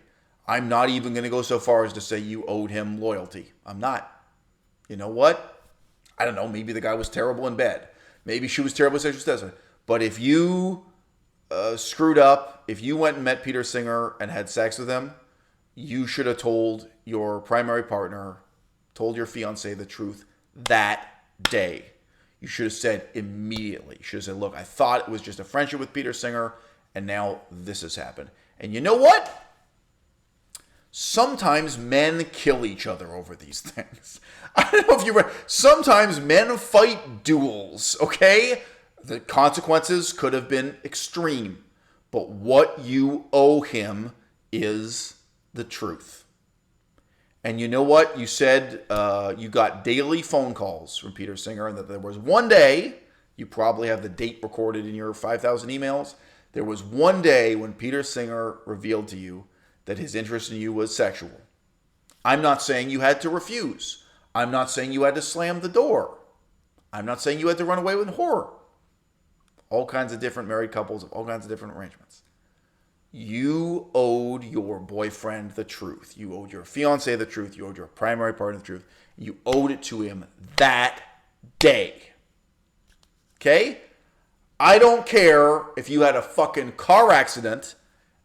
I'm not even going to go so far as to say you owed him loyalty. I'm not. You know what? I don't know. Maybe the guy was terrible in bed. Maybe she was terrible sexual status. But if you screwed up, if you went and met Peter Singer and had sex with him, you should have told your primary partner, told your fiance the truth that day. You should have said immediately. You should have said, look, I thought it was just a friendship with Peter Singer, and now this has happened. And you know what? Sometimes men kill each other over these things. I don't know if you read. Sometimes men fight duels, okay? The consequences could have been extreme. But what you owe him is the truth. And you know what? You said you got daily phone calls from Peter Singer, and that there was one day, you probably have the date recorded in your 5,000 emails, there was one day when Peter Singer revealed to you that his interest in you was sexual. I'm not saying you had to refuse. I'm not saying you had to slam the door. I'm not saying you had to run away with horror. All kinds of different married couples have all kinds of different arrangements. You owed your boyfriend the truth. You owed your fiance the truth. You owed your primary partner the truth. You owed it to him that day. Okay? I don't care if you had a fucking car accident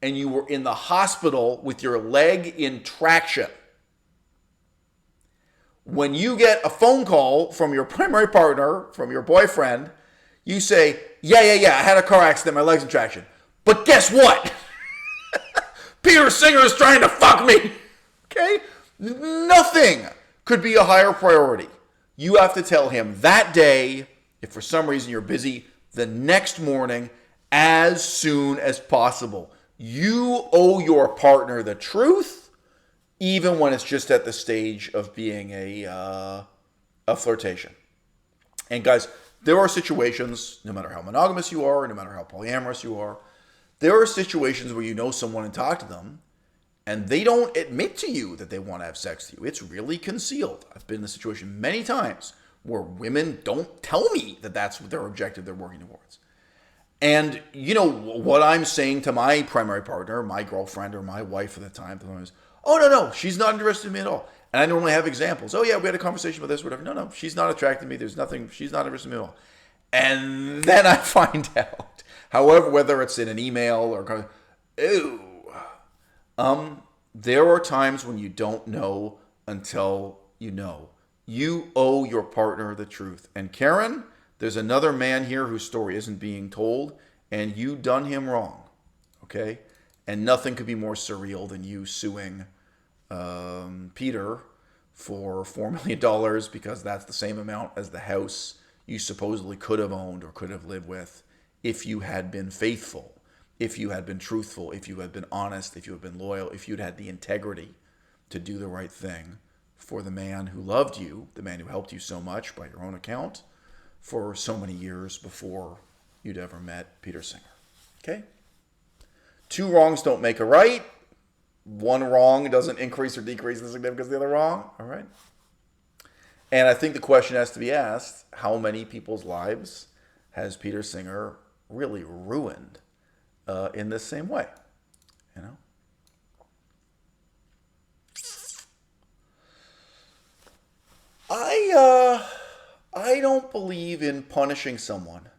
and you were in the hospital with your leg in traction. When you get a phone call from your primary partner, from your boyfriend, you say, yeah, I had a car accident, my leg's in traction. But guess what? Peter Singer is trying to fuck me. Okay? Nothing could be a higher priority. You have to tell him that day, if for some reason you're busy, the next morning, as soon as possible. You owe your partner the truth, even when it's just at the stage of being a flirtation. And guys, there are situations, no matter how monogamous you are, no matter how polyamorous you are, there are situations where you know someone and talk to them, and they don't admit to you that they want to have sex with you. It's really concealed. I've been in this situation many times where women don't tell me that that's their objective they're working towards. And, you know, what I'm saying to my primary partner, my girlfriend or my wife at the time is, oh, no, she's not interested in me at all. And I normally have examples. Oh, yeah, we had a conversation about this, whatever. No, she's not attracted to me. There's nothing, she's not interested in me at all. And then I find out, however, whether it's in an email or, there are times when you don't know until you know. You owe your partner the truth. And Karen, there's another man here whose story isn't being told, and you done him wrong, okay? And nothing could be more surreal than you suing Peter for $4 million because that's the same amount as the house you supposedly could have owned or could have lived with if you had been faithful, if you had been truthful, if you had been honest, if you had been loyal, if you'd had the integrity to do the right thing for the man who loved you, the man who helped you so much by your own account for so many years before you'd ever met Peter Singer. Okay? 2 wrongs don't make a right. 1 wrong doesn't increase or decrease the significance of the other wrong. All right? And I think the question has to be asked, how many people's lives has Peter Singer really ruined in this same way? You know? I don't believe in punishing someone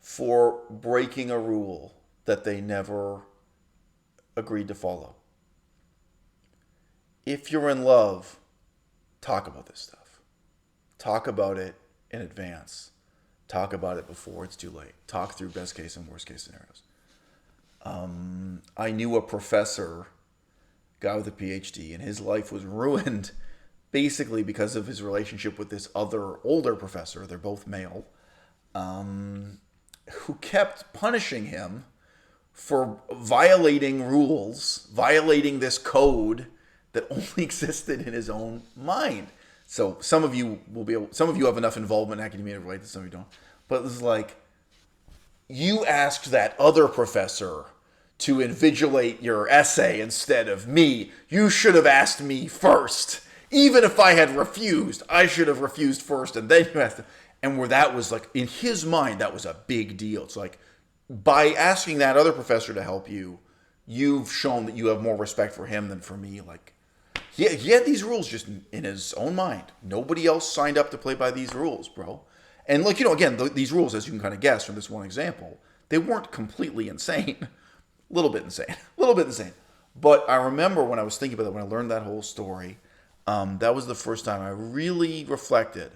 for breaking a rule that they never agreed to follow. If you're in love, talk about this stuff. Talk about it in advance. Talk about it before it's too late. Talk through best case and worst case scenarios. I knew a professor, guy with a PhD, and his life was ruined basically because of his relationship with this other older professor. They're both male, who kept punishing him for violating rules, violating this code that only existed in his own mind. So some of you have enough involvement in academia to relate to, some of you don't. But it's like, you asked that other professor to invigilate your essay instead of me. You should have asked me first. Even if I had refused, I should have refused first, and then you asked him. And where that was like, in his mind, that was a big deal. It's like, by asking that other professor to help you, you've shown that you have more respect for him than for me. Like, he had these rules just in his own mind. Nobody else signed up to play by these rules, bro. And like, again, these rules, as you can kind of guess from this one example, they weren't completely insane. A little bit insane. But I remember when I was thinking about that, when I learned that whole story, that was the first time I really reflected,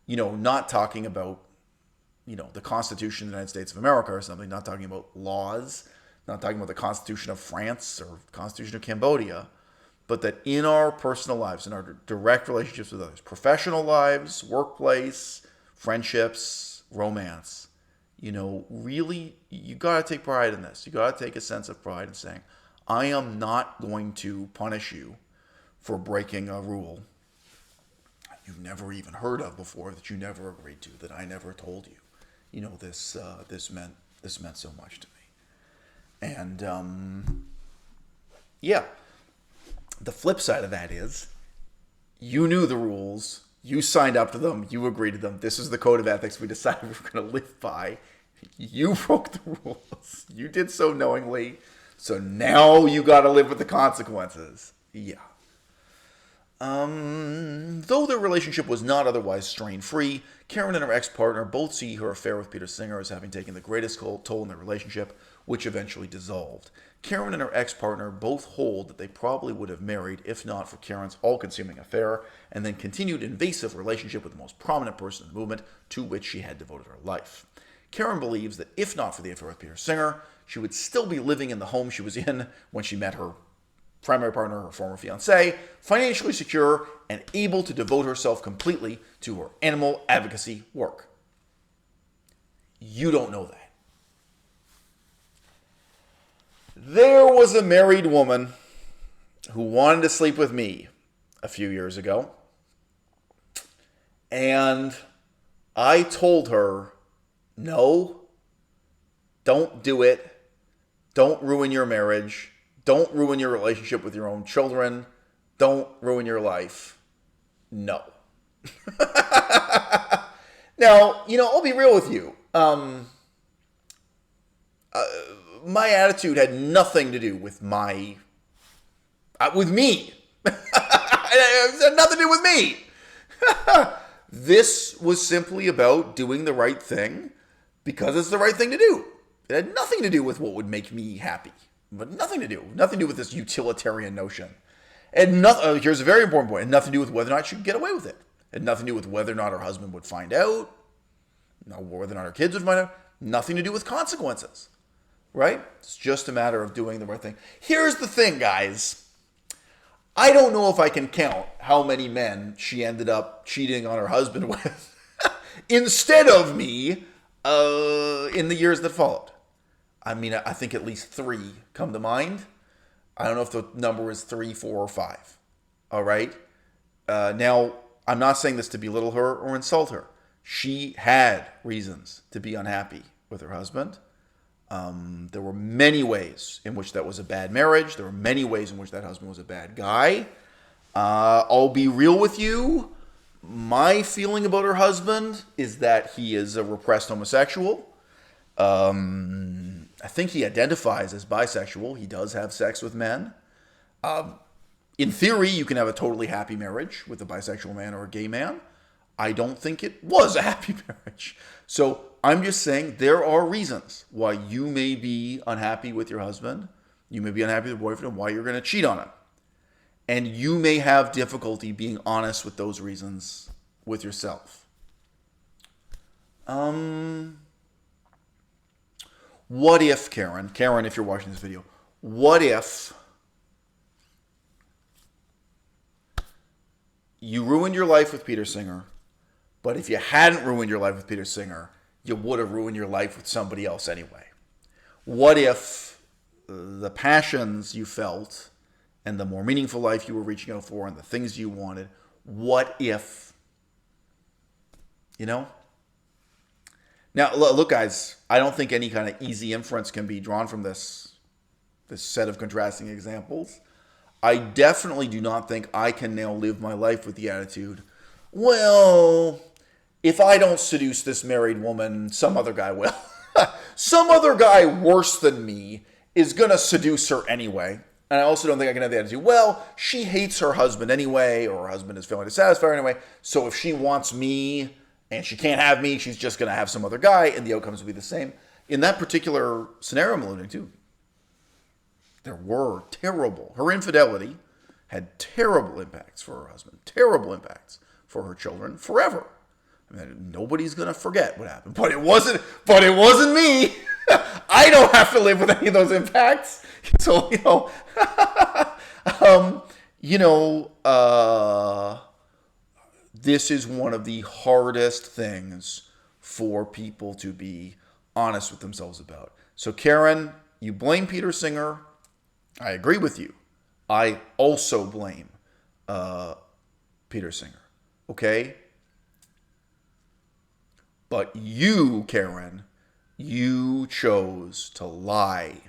not talking about, the Constitution of the United States of America or something, not talking about laws, not talking about the Constitution of France or Constitution of Cambodia, but that in our personal lives, in our direct relationships with others, professional lives, workplace, friendships, romance, really, you got to take pride in this. You got to take a sense of pride in saying, I am not going to punish you for breaking a rule you've never even heard of before, that you never agreed to, that I never told you. This meant so much to me. And yeah, the flip side of that is, you knew the rules, you signed up to them, you agreed to them. This is the code of ethics we decided we were going to live by. You broke the rules. You did so knowingly. So now you got to live with the consequences. Yeah. Though their relationship was not otherwise strain-free, Karen and her ex-partner both see her affair with Peter Singer as having taken the greatest toll in their relationship, which eventually dissolved. Karen and her ex-partner both hold that they probably would have married if not for Karen's all-consuming affair, and then continued invasive relationship with the most prominent person in the movement to which she had devoted her life. Karen believes that if not for the affair with Peter Singer, she would still be living in the home she was in when she met her primary partner, her former fiancé, financially secure and able to devote herself completely to her animal advocacy work. You don't know that. There was a married woman who wanted to sleep with me a few years ago, and I told her, no, don't do it. Don't ruin your marriage. Don't ruin your relationship with your own children. Don't ruin your life. No. Now, I'll be real with you. My attitude had nothing to do with me. It had nothing to do with me. This was simply about doing the right thing because it's the right thing to do. It had nothing to do with what would make me happy. But nothing to do with this utilitarian notion. And here's a very important point. It had nothing to do with whether or not she could get away with it. It had nothing to do with whether or not her husband would find out. Whether or not her kids would find out. Nothing to do with consequences. Right? It's just a matter of doing the right thing. Here's the thing, guys. I don't know if I can count how many men she ended up cheating on her husband with instead of me in the years that followed. I mean, I think at least 3 come to mind. I don't know if the number is 3, 4, or 5. All right. Now, I'm not saying this to belittle her or insult her. She had reasons to be unhappy with her husband. There were many ways in which that was a bad marriage. There were many ways in which that husband was a bad guy. I'll be real with you. My feeling about her husband is that he is a repressed homosexual. I think he identifies as bisexual. He does have sex with men. In theory, you can have a totally happy marriage with a bisexual man or a gay man. I don't think it was a happy marriage. So I'm just saying there are reasons why you may be unhappy with your husband. You may be unhappy with your boyfriend and why you're going to cheat on him. And you may have difficulty being honest with those reasons with yourself. What if, Karen, if you're watching this video, what if you ruined your life with Peter Singer, but if you hadn't ruined your life with Peter Singer, you would have ruined your life with somebody else anyway? What if the passions you felt and the more meaningful life you were reaching out for and the things you wanted, what if, you know? Now, look, guys, I don't think any kind of easy inference can be drawn from this set of contrasting examples. I definitely do not think I can now live my life with the attitude, well, if I don't seduce this married woman, some other guy will. Some other guy worse than me is going to seduce her anyway. And I also don't think I can have the attitude, well, she hates her husband anyway, or her husband is failing to satisfy her anyway, so if she wants me and she can't have me, she's just going to have some other guy, and the outcomes will be the same. In that particular scenario I'm alluding to, there were her infidelity had terrible impacts for her husband, terrible impacts for her children forever. I mean, nobody's going to forget what happened, but it wasn't me. I don't have to live with any of those impacts. So, this is one of the hardest things for people to be honest with themselves about. So, Karen, you blame Peter Singer. I agree with you. I also blame Peter Singer. Okay? But you, Karen, you chose to lie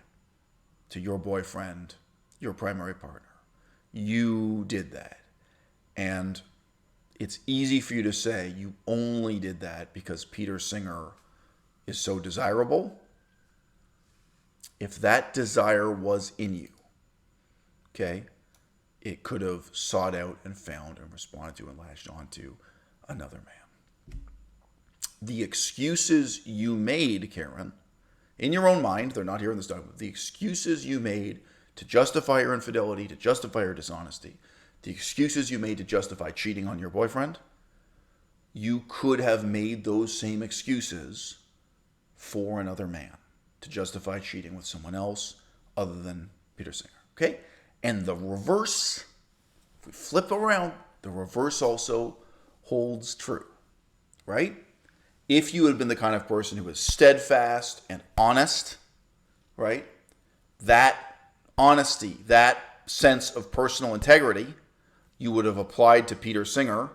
to your boyfriend, your primary partner. You did that. And it's easy for you to say you only did that because Peter Singer is so desirable. If that desire was in you, okay, it could have sought out and found and responded to and latched onto another man. The excuses you made, Karen, in your own mind, they're not here in this document, the excuses you made to justify your infidelity, to justify your dishonesty, the excuses you made to justify cheating on your boyfriend, you could have made those same excuses for another man to justify cheating with someone else other than Peter Singer. Okay? And the reverse, if we flip around, the reverse also holds true. Right? If you had been the kind of person who was steadfast and honest, right? That honesty, that sense of personal integrity, you would have applied to Peter Singer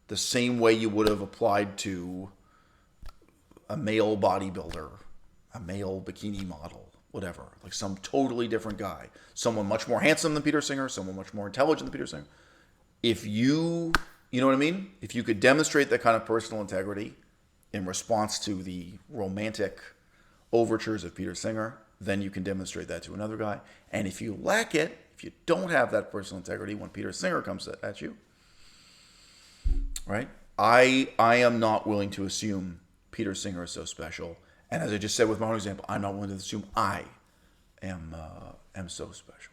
the same way you would have applied to a male bodybuilder, a male bikini model, whatever. Like some totally different guy. Someone much more handsome than Peter Singer, someone much more intelligent than Peter Singer. If you know what I mean? If you could demonstrate that kind of personal integrity in response to the romantic overtures of Peter Singer, then you can demonstrate that to another guy. And if you lack it, if you don't have that personal integrity when Peter Singer comes at you, right? I am not willing to assume Peter Singer is so special. And as I just said with my own example, I'm not willing to assume I am so special.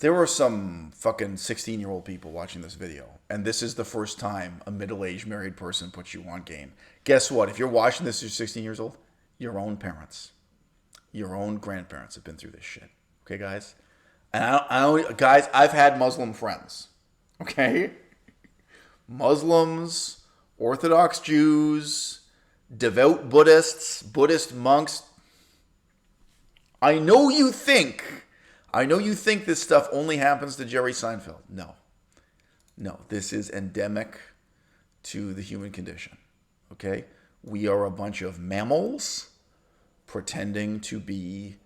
There were some fucking 16-year-old people watching this video, and this is the first time a middle-aged married person puts you on game. Guess what? If you're watching this, you're 16 years old, your own parents, your own grandparents have been through this shit. Okay, guys? And guys, I've had Muslim friends. Okay? Muslims, Orthodox Jews, devout Buddhists, Buddhist monks, I know you think this stuff only happens to Jerry Seinfeld. No. No, this is endemic to the human condition. Okay? We are a bunch of mammals pretending to be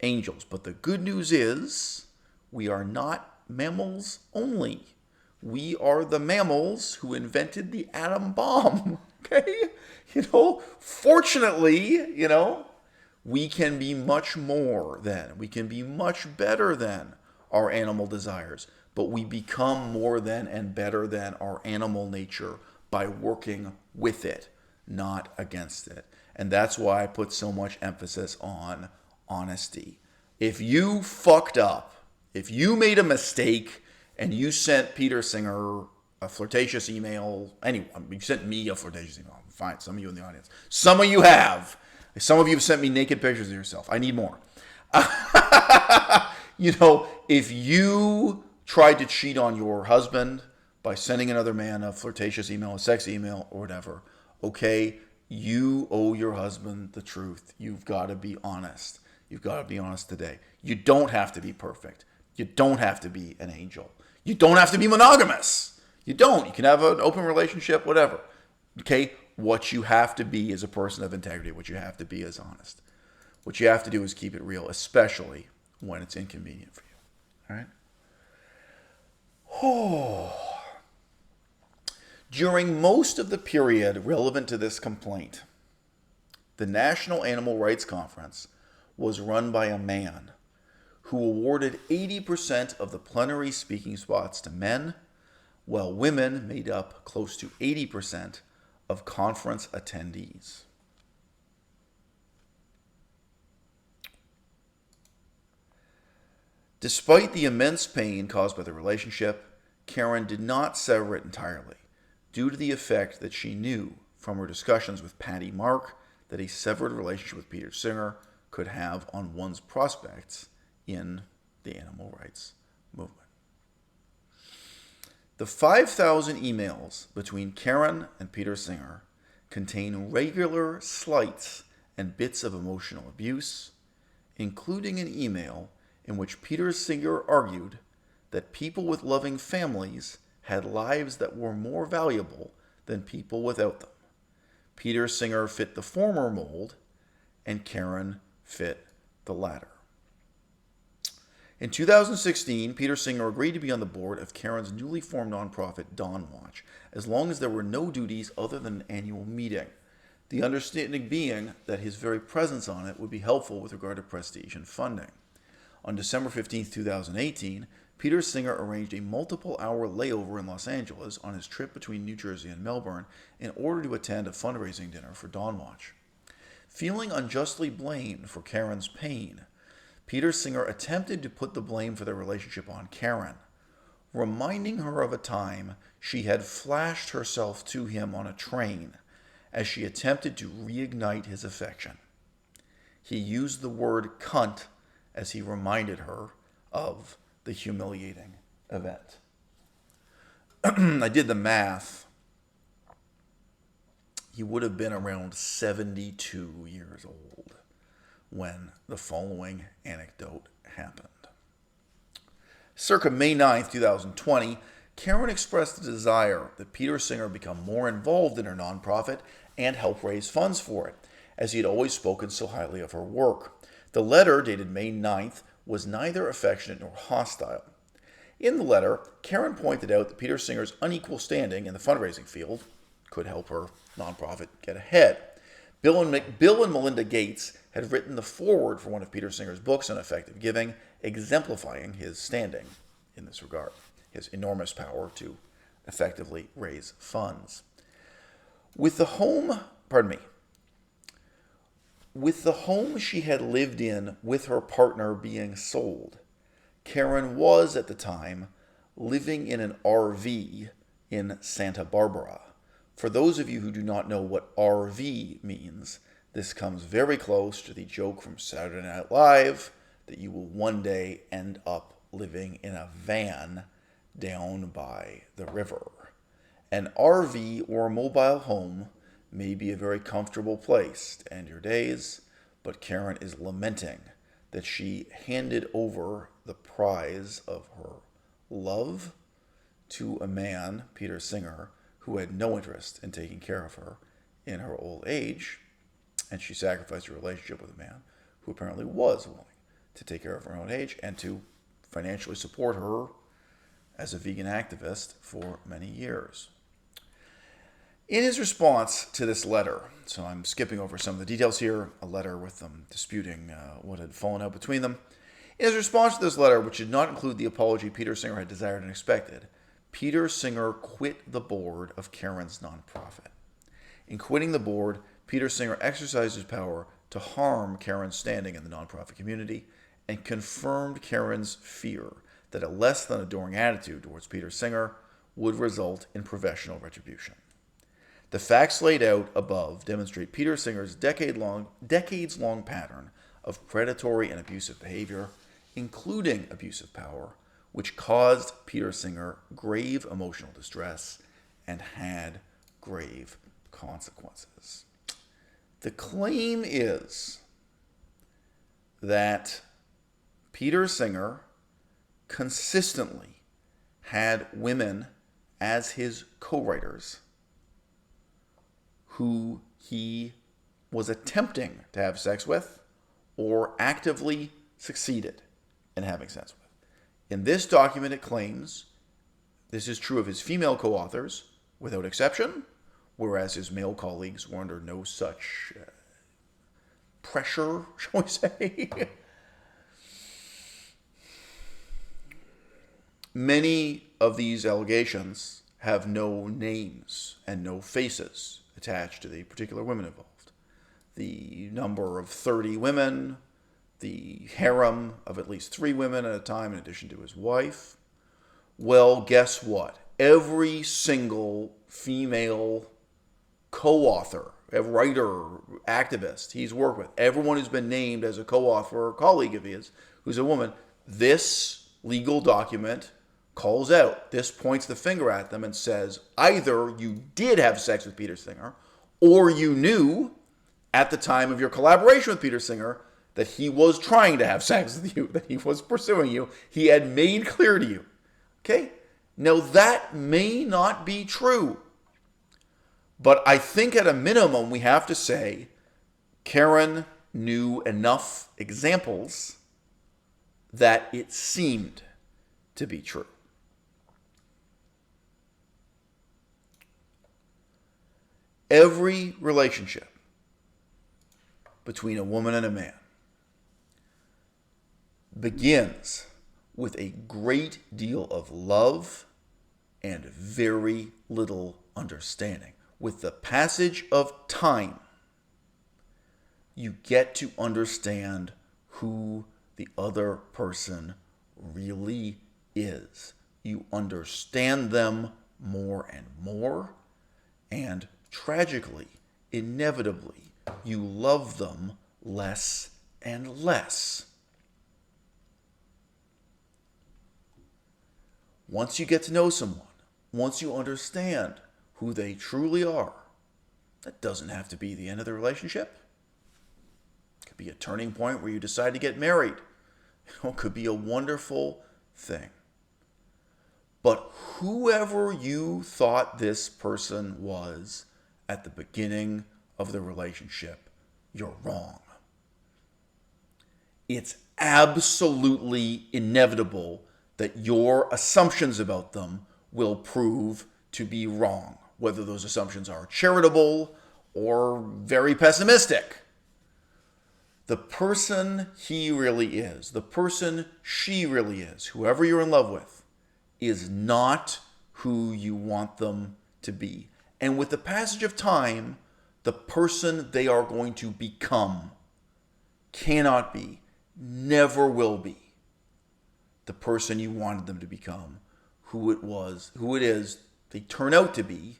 angels. But the good news is we are not mammals only. We are the mammals who invented the atom bomb. Okay? Fortunately, we can be much more than, we can be much better than our animal desires. But we become more than and better than our animal nature by working with it, not against it. And that's why I put so much emphasis on honesty. If you fucked up, if you made a mistake and you sent Peter Singer a flirtatious email, anyone, you sent me a flirtatious email, fine, some of you in the audience. Some of you have. Some of you have sent me naked pictures of yourself. I need more. If you tried to cheat on your husband by sending another man a flirtatious email, a sex email, or whatever, okay, you owe your husband the truth. You've got to be honest. You've got to be honest today. You don't have to be perfect. You don't have to be an angel. You don't have to be monogamous. You don't. You can have an open relationship, whatever. Okay? What you have to be is a person of integrity. What you have to be is honest. What you have to do is keep it real, especially when it's inconvenient for you. All right? Oh. During most of the period relevant to this complaint, the National Animal Rights Conference was run by a man who awarded 80% of the plenary speaking spots to men, while women made up close to 80% of conference attendees. Despite the immense pain caused by the relationship, Karen did not sever it entirely, due to the effect that she knew from her discussions with Patty Mark that a severed relationship with Peter Singer could have on one's prospects in the animal rights movement. The 5,000 emails between Karen and Peter Singer contain regular slights and bits of emotional abuse, including an email in which Peter Singer argued that people with loving families had lives that were more valuable than people without them. Peter Singer fit the former mold, and Karen fit the latter. In 2016, Peter Singer agreed to be on the board of Karen's newly formed nonprofit, Dawn Watch, as long as there were no duties other than an annual meeting. The understanding being that his very presence on it would be helpful with regard to prestige and funding. On December 15, 2018, Peter Singer arranged a multiple-hour layover in Los Angeles on his trip between New Jersey and Melbourne in order to attend a fundraising dinner for Dawn Watch. Feeling unjustly blamed for Karen's pain, Peter Singer attempted to put the blame for their relationship on Karen, reminding her of a time she had flashed herself to him on a train as she attempted to reignite his affection. He used the word cunt as he reminded her of the humiliating event. I did the math. He would have been around 72 years old when the following anecdote happened. Circa May 9th, 2020, Karen expressed the desire that Peter Singer become more involved in her nonprofit and help raise funds for it, as he had always spoken so highly of her work. The letter, dated May 9th, was neither affectionate nor hostile. In the letter, Karen pointed out that Peter Singer's unequal standing in the fundraising field could help her nonprofit get ahead. Bill and Melinda Gates had written the foreword for one of Peter Singer's books on effective giving, exemplifying his standing in this regard, his enormous power to effectively raise funds. With the home she had lived in with her partner being sold, Karen was, at the time, living in an RV in Santa Barbara. For those of you who do not know what RV means, this comes very close to the joke from Saturday Night Live that you will one day end up living in a van down by the river. An RV or mobile home may be a very comfortable place to end your days, but Karen is lamenting that she handed over the prize of her love to a man, Peter Singer, who had no interest in taking care of her in her old age, and she sacrificed her relationship with a man who apparently was willing to take care of her own age and to financially support her as a vegan activist for many years. In his response to this letter, so I'm skipping over some of the details here, a letter with them disputing what had fallen out between them. In his response to this letter, which did not include the apology Peter Singer had desired and expected, Peter Singer quit the board of Karen's nonprofit. In quitting the board, Peter Singer exercised his power to harm Karen's standing in the nonprofit community and confirmed Karen's fear that a less than adoring attitude towards Peter Singer would result in professional retribution. The facts laid out above demonstrate Peter Singer's decades-long pattern of predatory and abusive behavior, including abuse of power, which caused Peter Singer grave emotional distress and had grave consequences. The claim is that Peter Singer consistently had women as his co-writers who he was attempting to have sex with or actively succeeded in having sex with. In this document, it claims this is true of his female co-authors without exception, whereas his male colleagues were under no such pressure, shall we say. Many of these allegations have no names and no faces attached to the particular women involved. The number of 30 women, the harem of at least 3 women at a time in addition to his wife. Well, guess what? Every single female co-author, writer, activist he's worked with, everyone who's been named as a co-author or colleague of his who's a woman, this legal document calls out. This points the finger at them and says, either you did have sex with Peter Singer, or you knew at the time of your collaboration with Peter Singer that he was trying to have sex with you, that he was pursuing you. He had made clear to you. Okay? Now that may not be true, but I think at a minimum we have to say Karen knew enough examples that it seemed to be true. Every relationship between a woman and a man begins with a great deal of love and very little understanding. With the passage of time, you get to understand who the other person really is. You understand them more and more, and tragically, inevitably, you love them less and less. Once you get to know someone, once you understand who they truly are, that doesn't have to be the end of the relationship. It could be a turning point where you decide to get married. It could be a wonderful thing. But whoever you thought this person was at the beginning of the relationship, you're wrong. It's absolutely inevitable that your assumptions about them will prove to be wrong, whether those assumptions are charitable or very pessimistic. The person he really is, the person she really is, whoever you're in love with, is not who you want them to be. And with the passage of time, the person they are going to become cannot be, never will be, the person you wanted them to become. Who it is they turn out to be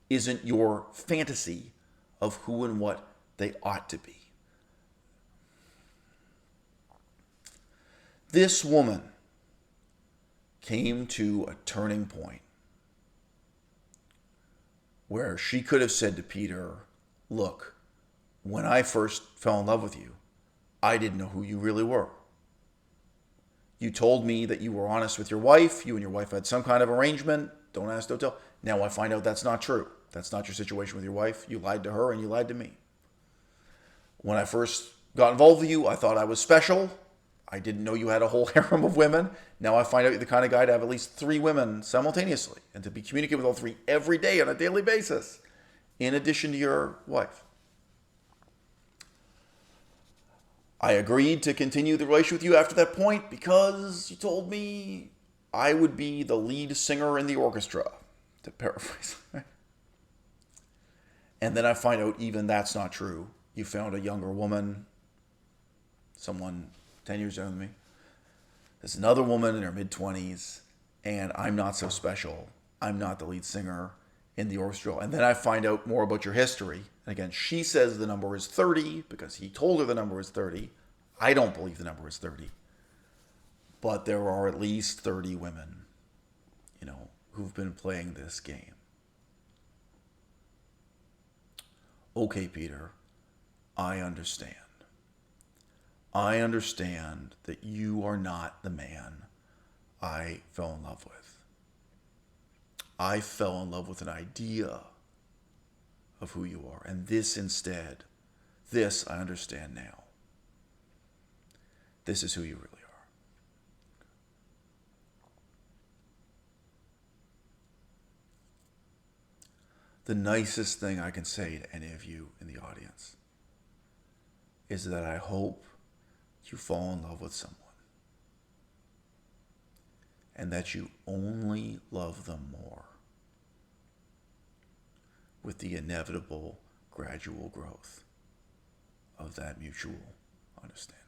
isn't your fantasy of who and what they ought to be. This woman came to a turning point where she could have said to Peter, look, when I first fell in love with you, I didn't know who you really were. You told me that you were honest with your wife. You and your wife had some kind of arrangement. Don't ask, don't tell. Now I find out that's not true. That's not your situation with your wife. You lied to her and you lied to me. When I first got involved with you, I thought I was special. I didn't know you had a whole harem of women. Now I find out you're the kind of guy to have at least 3 women simultaneously and to be communicating with all 3 every day on a daily basis, in addition to your wife. I agreed to continue the relationship with you after that point because you told me I would be the lead singer in the orchestra, to paraphrase. And then I find out even that's not true. You found a younger woman, someone 10 years younger than me. There's another woman in her mid-20s, and I'm not so special. I'm not the lead singer in the orchestra. And then I find out more about your history. And again, she says the number is 30 because he told her the number is 30. I don't believe the number is 30. But there are at least 30 women, who've been playing this game. Okay, Peter, I understand. I understand that you are not the man I fell in love with. I fell in love with an idea of who you are. And this instead, this I understand now. This is who you really are. The nicest thing I can say to any of you in the audience is that I hope you fall in love with someone and that you only love them more with the inevitable gradual growth of that mutual understanding.